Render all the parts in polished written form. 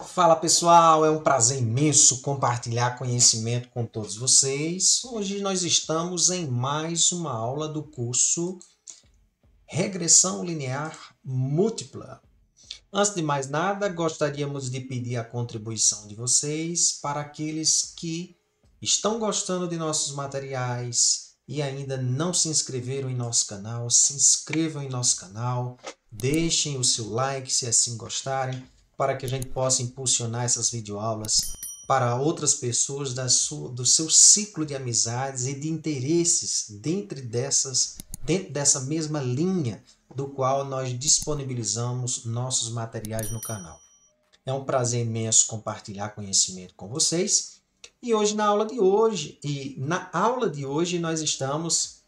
Fala pessoal, é um prazer imenso compartilhar conhecimento com todos vocês. Hoje nós estamos em mais uma aula do curso Regressão Linear Múltipla. Antes de mais nada, gostaríamos de pedir a contribuição de vocês para aqueles que estão gostando de nossos materiais e ainda não se inscreveram em nosso canal. Se inscrevam em nosso canal, deixem o seu like se assim gostarem, para que a gente possa impulsionar essas videoaulas para outras pessoas do seu ciclo de amizades e de interesses dentro dessa mesma linha do qual nós disponibilizamos nossos materiais no canal. É um prazer imenso compartilhar conhecimento com vocês. E na aula de hoje nós estamos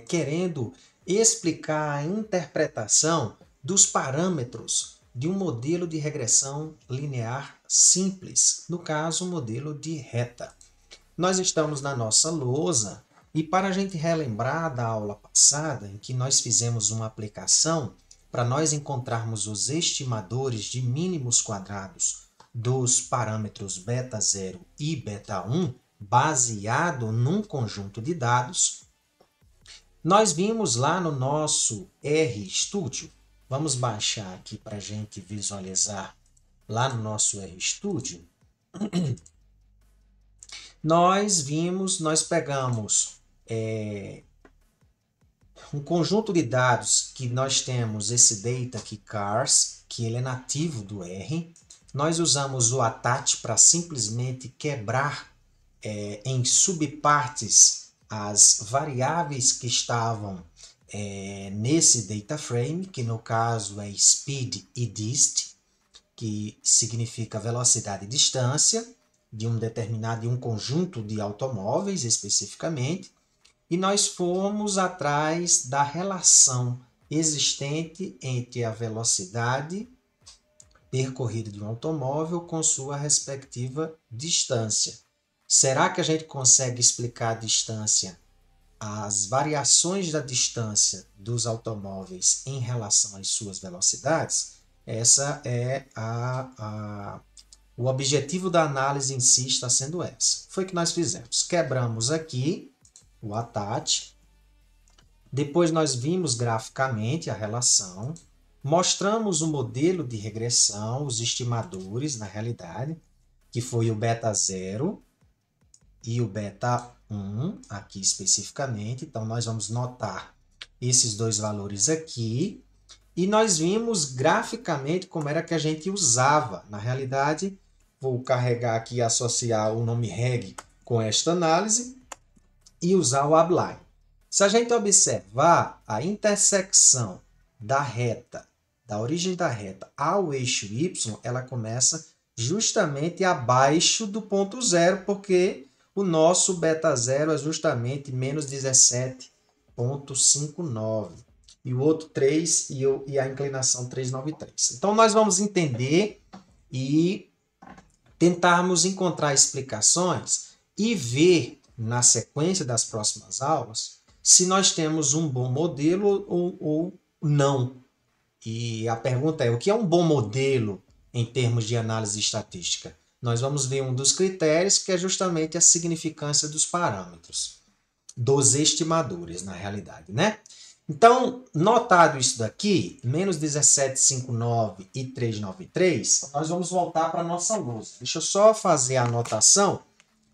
querendo explicar a interpretação dos parâmetros de um modelo de regressão linear simples, no caso, um modelo de reta. Nós estamos na nossa lousa e para a gente relembrar da aula passada, em que nós fizemos uma aplicação para nós encontrarmos os estimadores de mínimos quadrados dos parâmetros β0 e β1, baseado num conjunto de dados, nós vimos lá no nosso RStudio, vamos baixar aqui para a gente visualizar lá no nosso RStudio, nós pegamos um conjunto de dados que nós temos esse data aqui, cars, que ele é nativo do R. Nós usamos o attach para simplesmente quebrar em subpartes as variáveis que estavam nesse data frame, que no caso é speed e dist, que significa velocidade e distância de um conjunto de automóveis especificamente, e nós fomos atrás da relação existente entre a velocidade percorrida de um automóvel com sua respectiva distância. Será que a gente consegue explicar a distância, as variações da distância dos automóveis em relação às suas velocidades? Essa é o objetivo da análise em si está sendo essa. Foi o que nós fizemos. Quebramos aqui o attach. Depois nós vimos graficamente a relação. Mostramos o modelo de regressão, os estimadores, na realidade, que foi o β0 e o β1, aqui especificamente. Então, nós vamos notar esses dois valores aqui. E nós vimos graficamente como era que a gente usava. Na realidade, vou carregar aqui e associar o nome reg com esta análise e usar o abline. Se a gente observar a intersecção da reta, da origem da reta ao eixo y, ela começa justamente abaixo do ponto zero, porque o nosso β0 é justamente menos 17,59. E o outro 3 e a inclinação 393. Então, nós vamos entender e tentarmos encontrar explicações e ver, na sequência das próximas aulas, se nós temos um bom modelo ou não. E a pergunta é, o que é um bom modelo em termos de análise estatística? Nós vamos ver um dos critérios, que é justamente a significância dos parâmetros, dos estimadores, na realidade, né? Então, notado isso daqui, menos 17,59 e 393, nós vamos voltar para a nossa lousa. Deixa eu só fazer a anotação,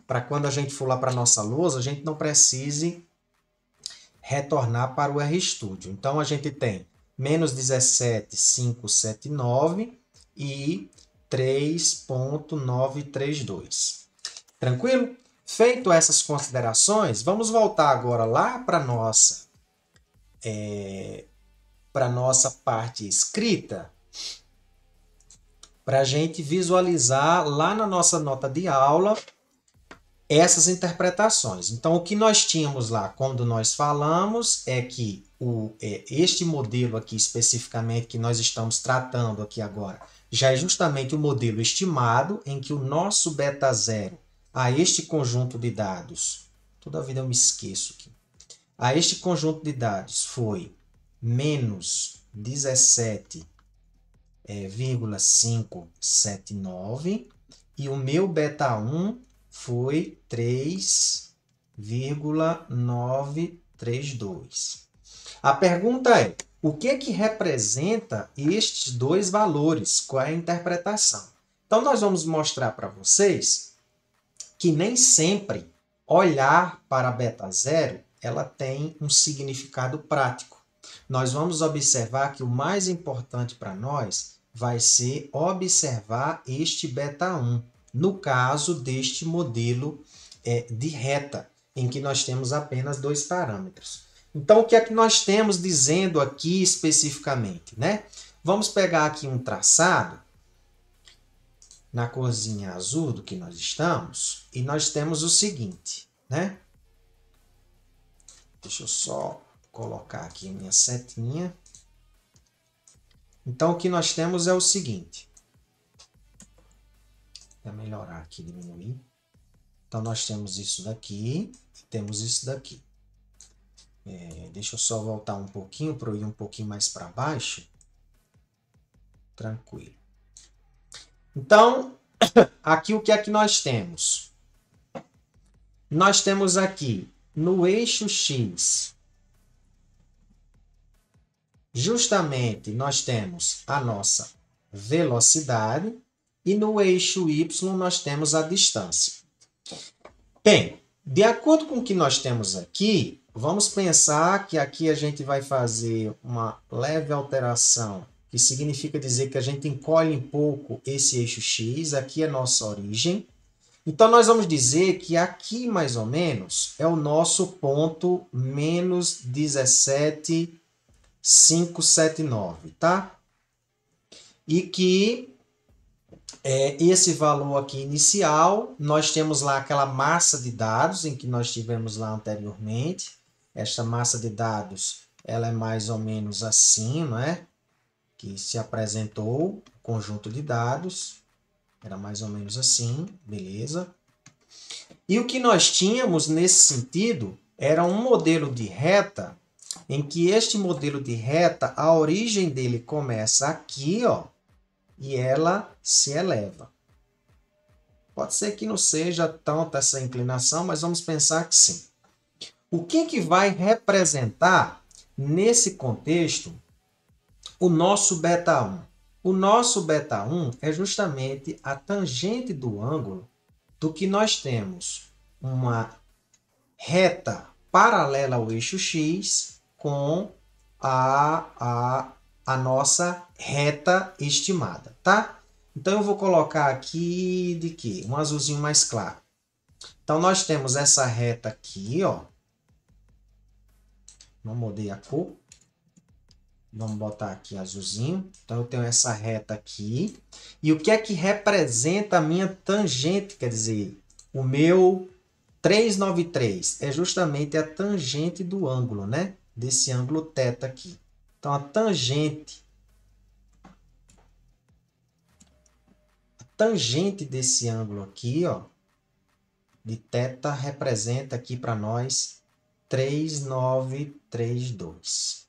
para quando a gente for lá para a nossa lousa, a gente não precise retornar para o RStudio. Então, a gente tem menos 17,579 e 3,932. Tranquilo? Feito essas considerações, vamos voltar agora lá para a nossa parte escrita, para a gente visualizar lá na nossa nota de aula essas interpretações. Então, o que nós tínhamos lá quando nós falamos é que este modelo aqui especificamente que nós estamos tratando aqui agora já é justamente o modelo estimado, em que o nosso β0 a este conjunto de dados, toda a vida eu me esqueço aqui, a este conjunto de dados foi menos 17 0,579 e o meu beta 1 foi 3,932. A pergunta é, o que representa estes dois valores? Qual é a interpretação? Então, nós vamos mostrar para vocês que nem sempre olhar para a beta 0 ela tem um significado prático. Nós vamos observar que o mais importante para nós vai ser observar este beta 1, no caso deste modelo de reta, em que nós temos apenas dois parâmetros. Então, o que é que nós temos dizendo aqui especificamente, né? Vamos pegar aqui um traçado na corzinha azul do que nós estamos e nós temos o seguinte, né? Deixa eu só colocar aqui a minha setinha. Então, o que nós temos é o seguinte. Vou melhorar aqui, diminuir. Então, nós temos isso daqui e temos isso daqui. Deixa eu só voltar um pouquinho para eu ir um pouquinho mais para baixo. Tranquilo. Então, aqui o que é que nós temos? Nós temos aqui no eixo X, justamente nós temos a nossa velocidade e no eixo Y nós temos a distância. Bem, de acordo com o que nós temos aqui, vamos pensar que aqui a gente vai fazer uma leve alteração, que significa dizer que a gente encolhe um pouco esse eixo X, aqui é nossa origem. Então, nós vamos dizer que aqui, mais ou menos, é o nosso ponto menos 17,579, tá? E que esse valor aqui inicial, nós temos lá aquela massa de dados em que nós tivemos lá anteriormente. Esta massa de dados, ela é mais ou menos assim, não é? Que se apresentou o conjunto de dados. Era mais ou menos assim, beleza? E o que nós tínhamos nesse sentido era um modelo de reta, em que este modelo de reta, a origem dele começa aqui, ó, e ela se eleva. Pode ser que não seja tanta essa inclinação, mas vamos pensar que sim. O que vai representar, nesse contexto, o nosso beta 1? O nosso beta 1 é justamente a tangente do ângulo do que nós temos uma reta paralela ao eixo X com a nossa reta estimada, tá? Então, eu vou colocar aqui de quê? Um azulzinho mais claro. Então, nós temos essa reta aqui, ó. Não mudei a cor. Vamos botar aqui azulzinho. Então, eu tenho essa reta aqui. E o que é que representa a minha tangente? Quer dizer, o meu 393 é justamente a tangente do ângulo, né? Desse ângulo θ aqui. Então, a tangente desse ângulo aqui, ó, de θ, representa aqui para nós 3,932.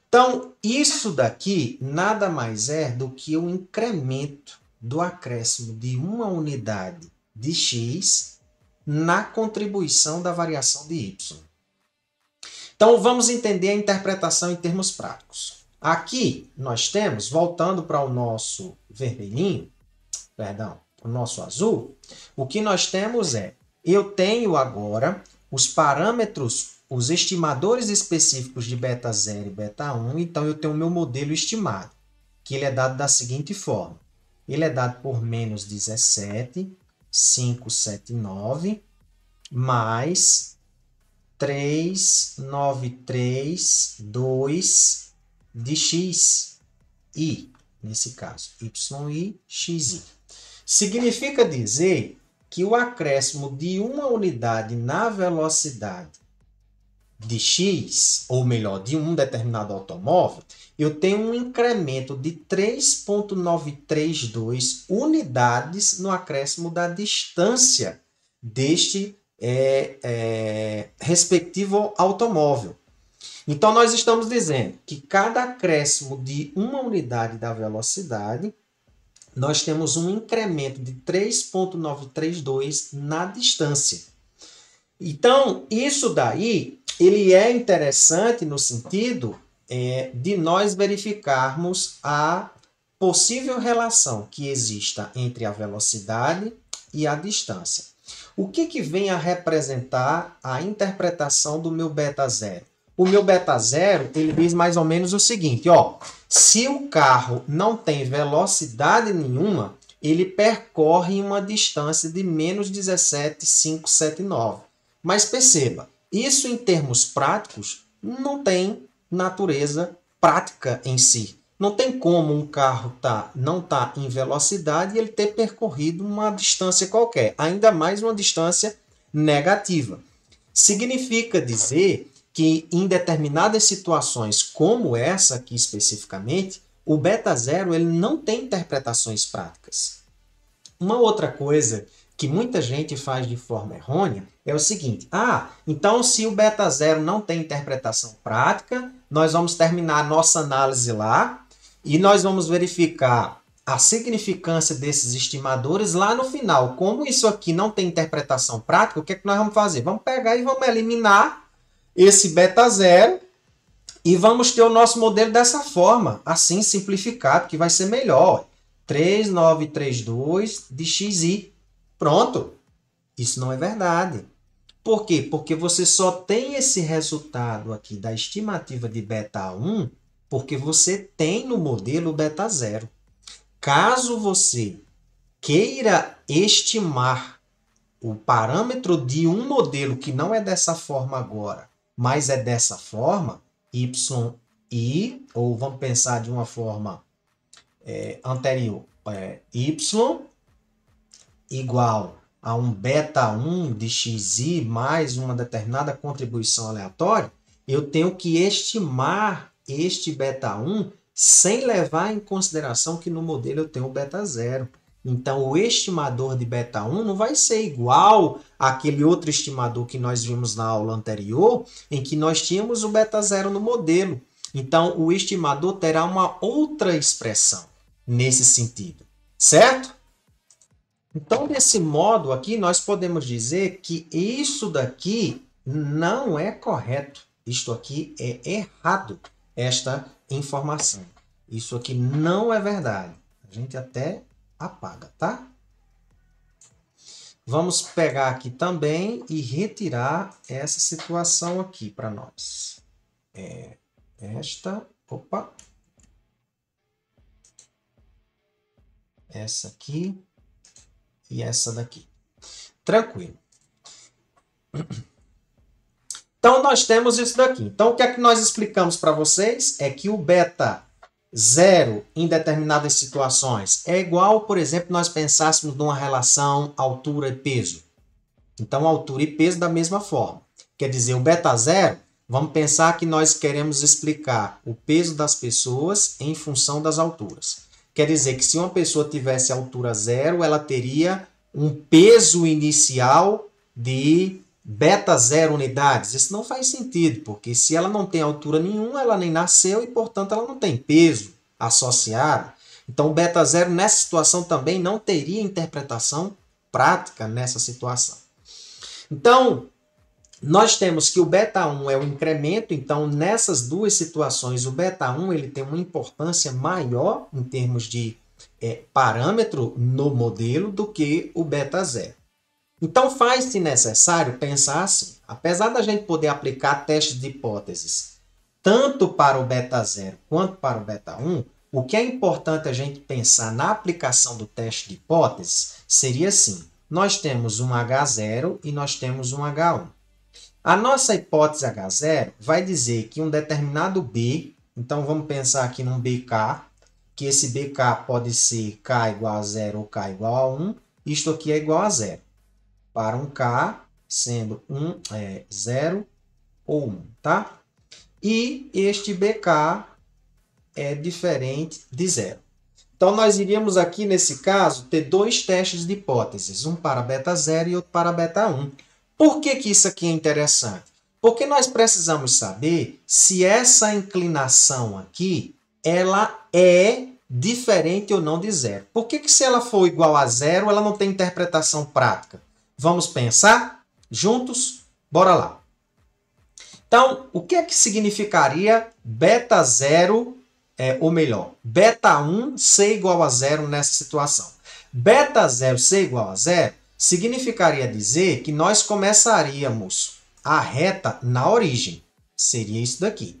Então, isso daqui nada mais é do que o incremento do acréscimo de uma unidade de x na contribuição da variação de y. Então, vamos entender a interpretação em termos práticos. Aqui, nós temos, voltando para o nosso vermelhinho, perdão, o nosso azul, o que nós temos é, eu tenho agora os parâmetros, os estimadores específicos de beta 0 e beta 1, então eu tenho o meu modelo estimado, que ele é dado da seguinte forma. Ele é dado por menos 17,579 mais 3,932 de x, i, nesse caso, yi, xi. Significa dizer que o acréscimo de uma unidade na velocidade de x, ou melhor, de um determinado automóvel, eu tenho um incremento de 3,932 unidades no acréscimo da distância deste respectivo automóvel. Então, nós estamos dizendo que cada acréscimo de uma unidade da velocidade, nós temos um incremento de 3,932 na distância. Então, isso daí, ele é interessante no sentido de nós verificarmos a possível relação que exista entre a velocidade e a distância. O que vem a representar a interpretação do meu beta zero? O meu beta zero, ele diz mais ou menos o seguinte, ó, se o carro não tem velocidade nenhuma, ele percorre uma distância de menos 17,579. Mas perceba, isso em termos práticos não tem natureza prática em si. Não tem como um carro não tá em velocidade e ele ter percorrido uma distância qualquer, ainda mais uma distância negativa. Significa dizer que em determinadas situações, como essa aqui especificamente, o beta zero ele não tem interpretações práticas. Uma outra coisa que muita gente faz de forma errônea é o seguinte, então se o beta zero não tem interpretação prática, nós vamos terminar a nossa análise lá e nós vamos verificar a significância desses estimadores lá no final. Como isso aqui não tem interpretação prática, o que é que nós vamos fazer? Vamos pegar e vamos eliminar esse beta zero e vamos ter o nosso modelo dessa forma, assim simplificado, que vai ser melhor. 3932 de xi. Pronto. Isso não é verdade. Por quê? Porque você só tem esse resultado aqui da estimativa de beta 1 porque você tem no modelo beta 0. Caso você queira estimar o parâmetro de um modelo que não é dessa forma agora, mas é dessa forma, yi, ou vamos pensar de uma forma anterior, y igual a um beta 1 de xi mais uma determinada contribuição aleatória, eu tenho que estimar este beta 1 sem levar em consideração que no modelo eu tenho o beta 0. Então, o estimador de beta 1 não vai ser igual àquele outro estimador que nós vimos na aula anterior, em que nós tínhamos o beta 0 no modelo. Então, o estimador terá uma outra expressão nesse sentido, certo? Então, desse modo aqui, nós podemos dizer que isso daqui não é correto. Isto aqui é errado, esta informação. Isso aqui não é verdade. A gente até apaga, tá? Vamos pegar aqui também e retirar essa situação aqui para nós. Essa aqui e essa daqui. Tranquilo. Então, nós temos isso daqui. Então, o que é que nós explicamos para vocês? É que o beta 0 em determinadas situações é igual, por exemplo, nós pensássemos numa relação altura e peso. Então, altura e peso da mesma forma. Quer dizer, o beta 0, vamos pensar que nós queremos explicar o peso das pessoas em função das alturas. Quer dizer que se uma pessoa tivesse altura 0, ela teria um peso inicial de beta 0 unidades. Isso não faz sentido, porque se ela não tem altura nenhuma, ela nem nasceu e, portanto, ela não tem peso associado. Então, o beta 0 nessa situação também não teria interpretação prática nessa situação. Então, nós temos que o beta 1 é o incremento, então nessas duas situações o beta 1 ele tem uma importância maior em termos de parâmetro no modelo do que o beta 0. Então faz-se necessário pensar assim, apesar da gente poder aplicar testes de hipóteses tanto para o beta 0 quanto para o beta 1, o que é importante a gente pensar na aplicação do teste de hipóteses seria assim, nós temos um H0 e nós temos um H1. A nossa hipótese H0 vai dizer que um determinado B, então vamos pensar aqui num BK, que esse BK pode ser K igual a 0 ou K igual a 1, isto aqui é igual a 0. Para um K, sendo 0 ou 1, tá? E este BK é diferente de 0. Então, nós iríamos aqui, nesse caso, ter dois testes de hipóteses, um para beta 0 e outro para beta 1. Por que isso aqui é interessante? Porque nós precisamos saber se essa inclinação aqui, ela é diferente ou não de zero. Por que se ela for igual a zero, ela não tem interpretação prática? Vamos pensar juntos? Bora lá. Então, o que é que significaria beta 0, ou melhor, beta 1 ser igual a zero nessa situação? Beta 0 ser igual a zero significaria dizer que nós começaríamos a reta na origem. Seria isso daqui,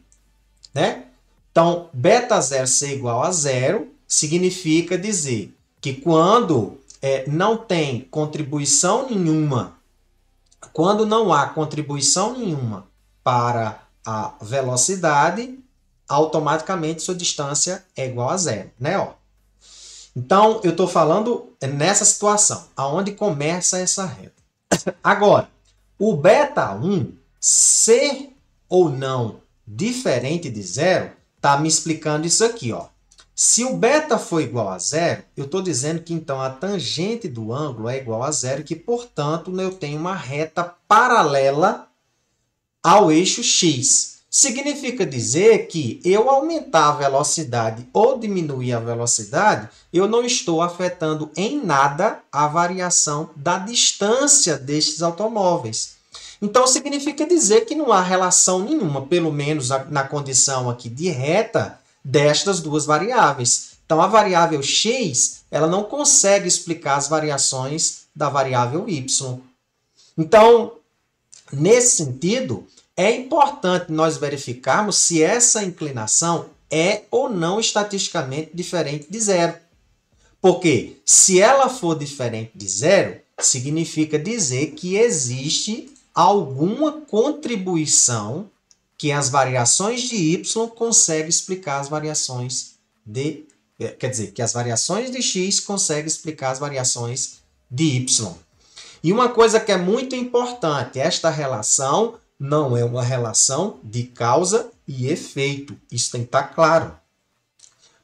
né? Então, beta 0 ser igual a zero significa dizer que quando não tem contribuição nenhuma, quando não há contribuição nenhuma para a velocidade, automaticamente sua distância é igual a zero, né? Ó. Então, eu estou falando nessa situação, aonde começa essa reta. Agora, o beta 1 ser ou não diferente de zero, está me explicando isso aqui, ó. Se o beta for igual a zero, eu estou dizendo que então a tangente do ângulo é igual a zero e que, portanto, eu tenho uma reta paralela ao eixo x. Significa dizer que eu aumentar a velocidade ou diminuir a velocidade, eu não estou afetando em nada a variação da distância destes automóveis. Então, significa dizer que não há relação nenhuma, pelo menos na condição aqui de reta, destas duas variáveis. Então, a variável x, ela não consegue explicar as variações da variável y. Então, nesse sentido, é importante nós verificarmos se essa inclinação é ou não estatisticamente diferente de zero. Porque se ela for diferente de zero, significa dizer que existe alguma contribuição que as variações de y conseguem explicar as variações de... Quer dizer, que as variações de x conseguem explicar as variações de y. E uma coisa que é muito importante, esta relação não é uma relação de causa e efeito. Isso tem que estar claro.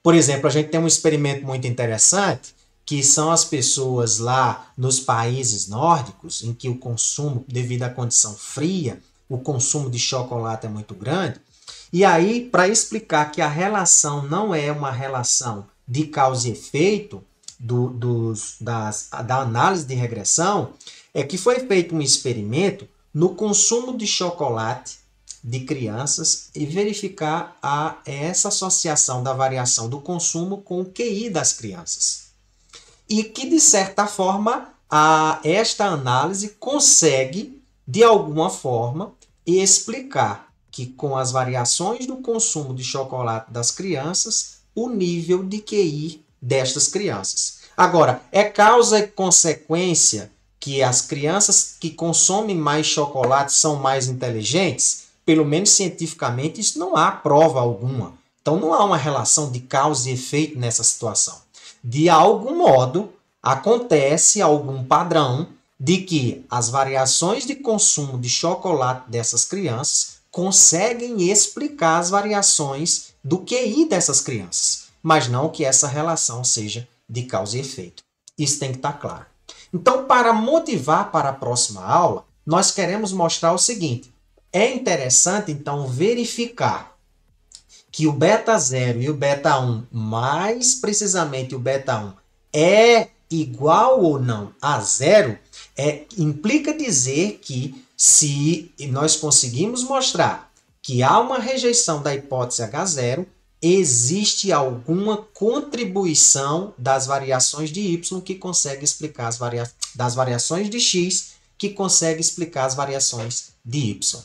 Por exemplo, a gente tem um experimento muito interessante, que são as pessoas lá nos países nórdicos, em que o consumo, devido à condição fria, o consumo de chocolate é muito grande. E aí, para explicar que a relação não é uma relação de causa e efeito da análise de regressão, é que foi feito um experimento no consumo de chocolate de crianças e verificar essa associação da variação do consumo com o QI das crianças. E que, de certa forma, esta análise consegue, de alguma forma, explicar que, com as variações do consumo de chocolate das crianças, o nível de QI destas crianças. Agora, é causa e consequência que as crianças que consomem mais chocolate são mais inteligentes? Pelo menos cientificamente, isso não há prova alguma. Então, não há uma relação de causa e efeito nessa situação. De algum modo, acontece algum padrão de que as variações de consumo de chocolate dessas crianças conseguem explicar as variações do QI dessas crianças, mas não que essa relação seja de causa e efeito. Isso tem que estar claro. Então, para motivar para a próxima aula, nós queremos mostrar o seguinte. É interessante, então, verificar que o beta 0 e o beta 1, mais precisamente o beta 1, é igual ou não a zero, implica dizer que se nós conseguimos mostrar que há uma rejeição da hipótese H0, existe alguma contribuição das variações de y que consegue explicar das variações de x que consegue explicar as variações de y.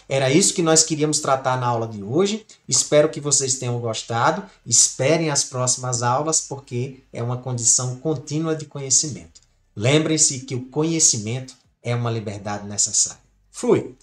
Era isso que nós queríamos tratar na aula de hoje. Espero que vocês tenham gostado. Esperem as próximas aulas, porque é uma condição contínua de conhecimento. Lembrem-se que o conhecimento é uma liberdade necessária. Fui!